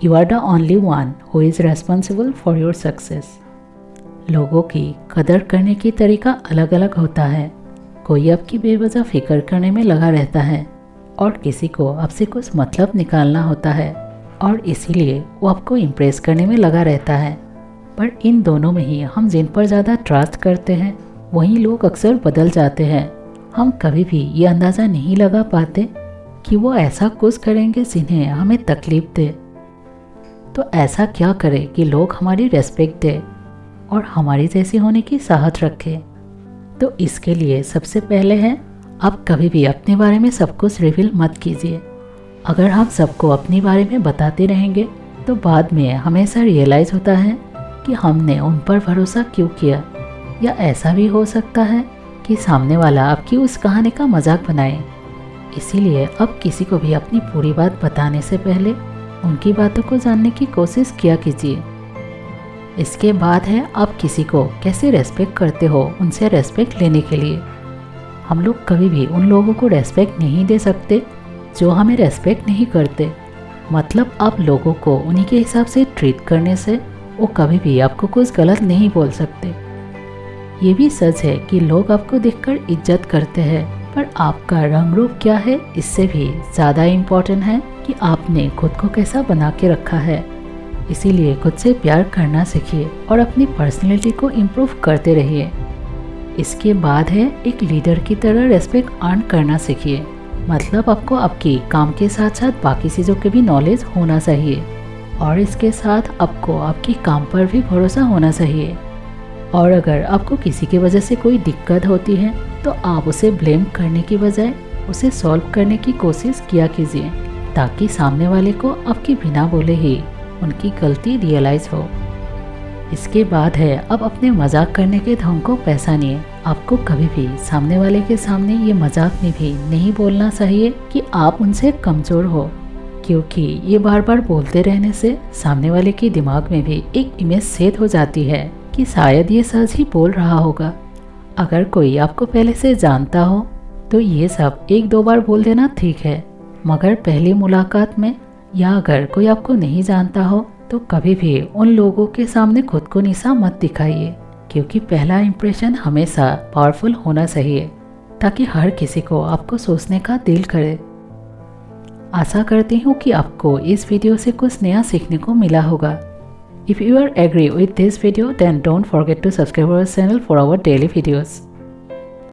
You are the only one who is responsible for your success. लोगों की कदर करने की तरीका अलग अलग होता है। कोई आपकी बेवजह फिक्र करने में लगा रहता है और किसी को आपसे कुछ मतलब निकालना होता है और इसीलिए वो आपको इम्प्रेस करने में लगा रहता है। पर इन दोनों में ही हम जिन पर ज़्यादा ट्रस्ट करते हैं वही लोग अक्सर बदल जाते हैं। हम कभी भी ये अंदाज़ा नहीं लगा पाते कि वो ऐसा कुछ करेंगे जिन्हें हमें तकलीफ दे। तो ऐसा क्या करें कि लोग हमारी रेस्पेक्ट दें और हमारी जैसी होने की साहस रखें। तो इसके लिए सबसे पहले है, आप कभी भी अपने बारे में सब कुछ रिवील मत कीजिए। अगर हम सबको अपने बारे में बताते रहेंगे तो बाद में हमेशा रियलाइज़ होता है कि हमने उन पर भरोसा क्यों किया, या ऐसा भी हो सकता है कि सामने वाला आपकी उस कहानी का मजाक बनाए। इसीलिए अब किसी को भी अपनी पूरी बात बताने से पहले उनकी बातों को जानने की कोशिश किया कीजिए। इसके बाद है, आप किसी को कैसे रेस्पेक्ट करते हो उनसे रेस्पेक्ट लेने के लिए। हम लोग कभी भी उन लोगों को रेस्पेक्ट नहीं दे सकते जो हमें रेस्पेक्ट नहीं करते। मतलब आप लोगों को उन्हीं के हिसाब से ट्रीट करने से वो कभी भी आपको कुछ गलत नहीं बोल सकते। ये भी सच है कि लोग आपको देखकर इज्जत करते हैं, पर आपका रंग रूप क्या है इससे भी ज़्यादा इम्पोर्टेंट है कि आपने खुद को कैसा बना के रखा है। इसीलिए खुद से प्यार करना सीखिए और अपनी पर्सनैलिटी को इम्प्रूव करते रहिए। इसके बाद है, एक लीडर की तरह रेस्पेक्ट अर्न करना सीखिए। मतलब आपको आपकी काम के साथ साथ बाकी चीज़ों के भी नॉलेज होना चाहिए और इसके साथ आपको आपके काम पर भी भरोसा होना चाहिए। और अगर आपको किसी की वजह से कोई दिक्कत होती है तो आप उसे ब्लेम करने की बजाय उसे सॉल्व करने की कोशिश किया कीजिए, ताकि सामने वाले को आपके बिना बोले ही उनकी गलती रियलाइज़ हो। इसके बाद है, अब अपने मजाक करने के ढंग को पहचानिए। आपको कभी भी सामने वाले के सामने ये मजाक में भी नहीं बोलना चाहिए कि आप उनसे कमज़ोर हो, क्योंकि ये बार बार बोलते रहने से सामने वाले के दिमाग में भी एक इमेज सेट हो जाती है कि शायद ये सच ही बोल रहा होगा। अगर कोई आपको पहले से जानता हो तो ये सब एक दो बार बोल देना ठीक है, मगर पहली मुलाकात में या अगर कोई आपको नहीं जानता हो तो कभी भी उन लोगों के सामने खुद को नीचा मत दिखाइए, क्योंकि पहला इंप्रेशन हमेशा पावरफुल होना चाहिए ताकि हर किसी को आपको सोचने का दिल करे। आशा करती हूँ कि आपको इस वीडियो से कुछ नया सीखने को मिला होगा। If you are agree with this video, then don't forget to subscribe our channel for our daily videos.